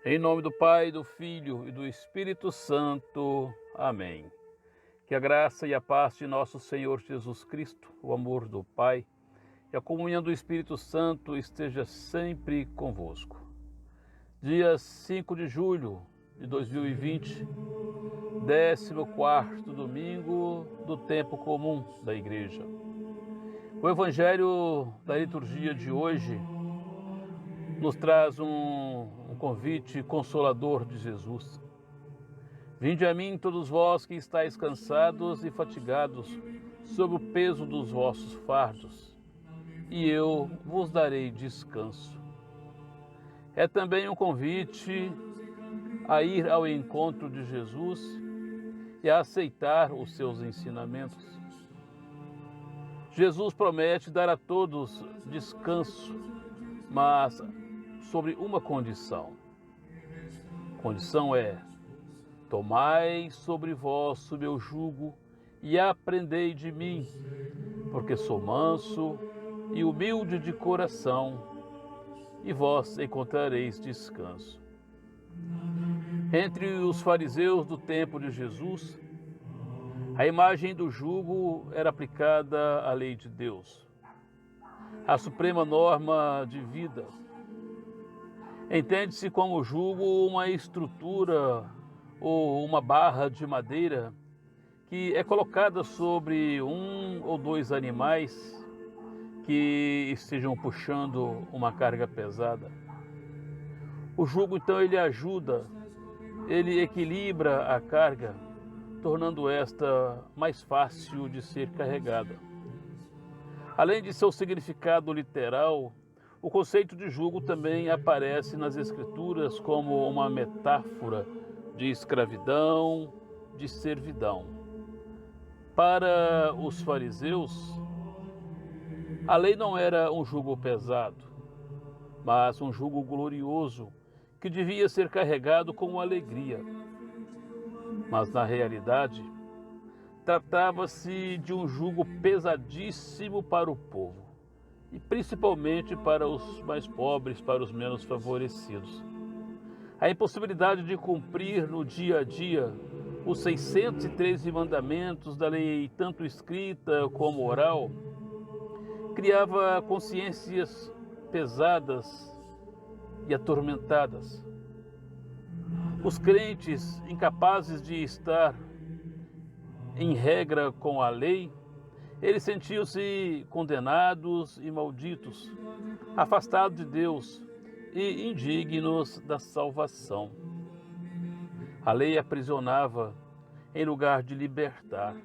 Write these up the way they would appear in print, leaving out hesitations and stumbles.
Em nome do Pai, do Filho e do Espírito Santo. Amém. Que a graça e a paz de nosso Senhor Jesus Cristo, o amor do Pai e a comunhão do Espírito Santo esteja sempre convosco. Dia 5 de julho de 2020, 14º domingo do tempo comum da Igreja. O Evangelho da liturgia de hoje nos traz um convite consolador de Jesus. Vinde a mim todos vós que estáis cansados e fatigados, sob o peso dos vossos fardos, e eu vos darei descanso. É também um convite a ir ao encontro de Jesus e a aceitar os seus ensinamentos. Jesus promete dar a todos descanso, mas sobre uma condição. A condição é: tomai sobre vós o meu jugo e aprendei de mim, porque sou manso e humilde de coração, e vós encontrareis descanso. Entre os fariseus do tempo de Jesus, a imagem do jugo era aplicada à lei de Deus, a suprema norma de vida. Entende-se como jugo uma estrutura ou uma barra de madeira que é colocada sobre um ou dois animais que estejam puxando uma carga pesada. O jugo, então, ele ajuda, ele equilibra a carga, tornando esta mais fácil de ser carregada. Além de seu significado literal, o conceito de jugo também aparece nas Escrituras como uma metáfora de escravidão, de servidão. Para os fariseus, a lei não era um jugo pesado, mas um jugo glorioso que devia ser carregado com alegria. Mas na realidade, tratava-se de um jugo pesadíssimo para o povo, e principalmente para os mais pobres, para os menos favorecidos. A impossibilidade de cumprir no dia a dia os 613 mandamentos da lei, tanto escrita como oral, criava consciências pesadas e atormentadas. Os crentes, incapazes de estar em regra com a lei, eles sentiam-se condenados e malditos, afastados de Deus e indignos da salvação. A lei aprisionava em lugar de libertar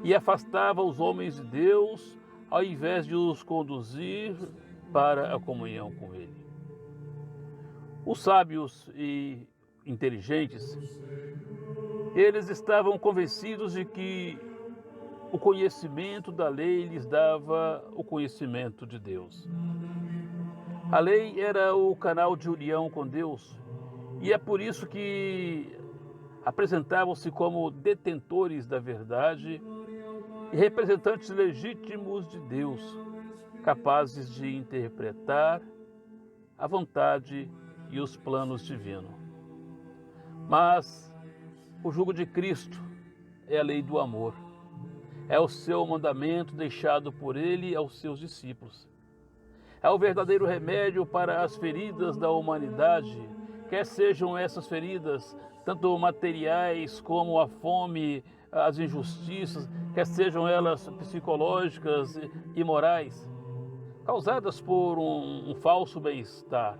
e afastava os homens de Deus ao invés de os conduzir para a comunhão com Ele. Os sábios e inteligentes, eles estavam convencidos de que o conhecimento da lei lhes dava o conhecimento de Deus. A lei era o canal de união com Deus, e é por isso que apresentavam-se como detentores da verdade e representantes legítimos de Deus, capazes de interpretar a vontade e os planos divinos. Mas o jugo de Cristo é a lei do amor. É o seu mandamento deixado por ele aos seus discípulos. É o verdadeiro remédio para as feridas da humanidade, quer sejam essas feridas tanto materiais como a fome, as injustiças, quer sejam elas psicológicas e morais, causadas por um falso bem-estar.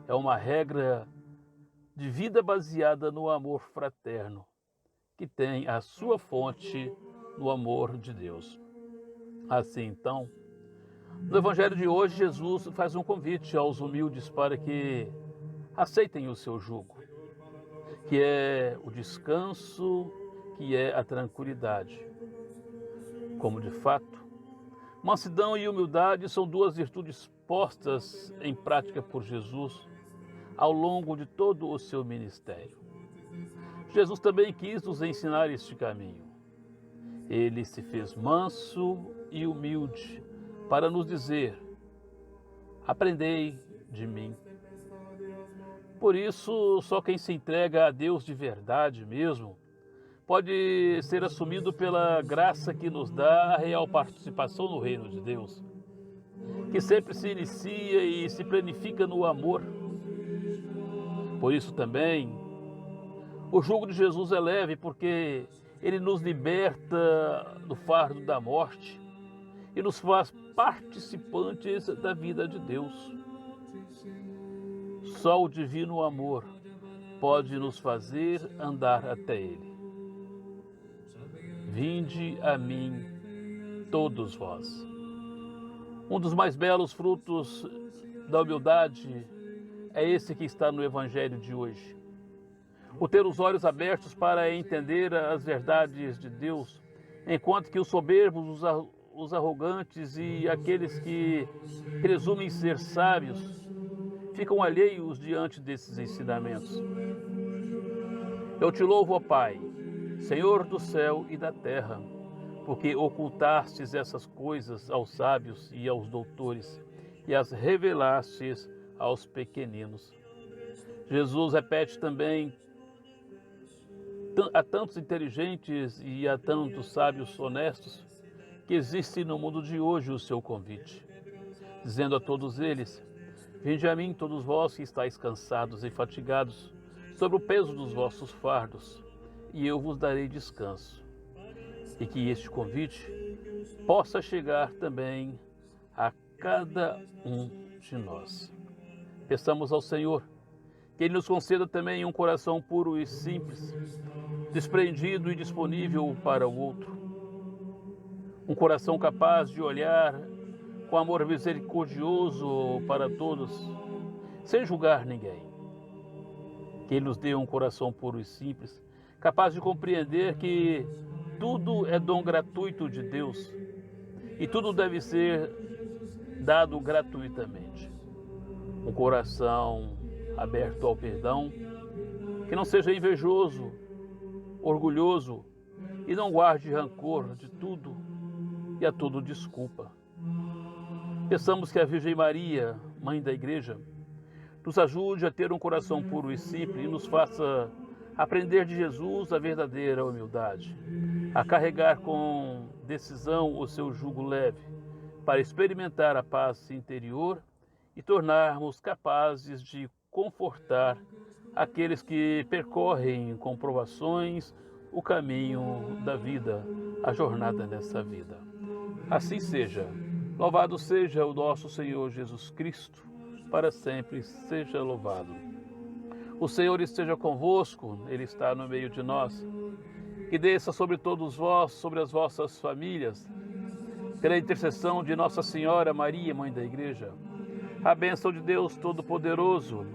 É uma regra de vida baseada no amor fraterno, que tem a sua fonte no amor de Deus. Assim, então, no Evangelho de hoje, Jesus faz um convite aos humildes para que aceitem o seu jugo, que é o descanso, que é a tranquilidade. Como de fato, mansidão e humildade são duas virtudes postas em prática por Jesus ao longo de todo o seu ministério. Jesus também quis nos ensinar este caminho. Ele se fez manso e humilde para nos dizer: aprendei de mim. Por isso, só quem se entrega a Deus de verdade mesmo pode ser assumido pela graça que nos dá a real participação no reino de Deus, que sempre se inicia e se planifica no amor. Por isso também, o jugo de Jesus é leve, porque ele nos liberta do fardo da morte e nos faz participantes da vida de Deus. Só o divino amor pode nos fazer andar até Ele. Vinde a mim, todos vós. Um dos mais belos frutos da humildade é esse que está no Evangelho de hoje. O ter os olhos abertos para entender as verdades de Deus, enquanto que os soberbos, os arrogantes e aqueles que presumem ser sábios ficam alheios diante desses ensinamentos. Eu te louvo, ó Pai, Senhor do céu e da terra, porque ocultastes essas coisas aos sábios e aos doutores e as revelastes aos pequeninos. Jesus repete também a tantos inteligentes e a tantos sábios honestos que existe no mundo de hoje o seu convite, dizendo a todos eles: vinde a mim, todos vós que estáis cansados e fatigados, sobre o peso dos vossos fardos, e eu vos darei descanso. E que este convite possa chegar também a cada um de nós. Peçamos ao Senhor que Ele nos conceda também um coração puro e simples, desprendido e disponível para o outro. Um coração capaz de olhar com amor misericordioso para todos, sem julgar ninguém. Que Ele nos dê um coração puro e simples, capaz de compreender que tudo é dom gratuito de Deus e tudo deve ser dado gratuitamente. Um coração aberto ao perdão, que não seja invejoso, orgulhoso e não guarde rancor de tudo e a tudo desculpa. Peçamos que a Virgem Maria, Mãe da Igreja, nos ajude a ter um coração puro e simples e nos faça aprender de Jesus a verdadeira humildade, a carregar com decisão o seu jugo leve, para experimentar a paz interior e tornarmos capazes de confortar aqueles que percorrem com provações o caminho da vida, a jornada nessa vida. Assim seja. Louvado seja o nosso Senhor Jesus Cristo, para sempre seja louvado. O Senhor esteja convosco, Ele está no meio de nós. Que desça sobre todos vós, sobre as vossas famílias, pela intercessão de Nossa Senhora Maria, Mãe da Igreja, a bênção de Deus Todo-Poderoso,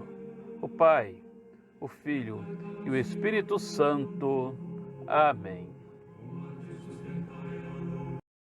o Pai, o Filho e o Espírito Santo. Amém.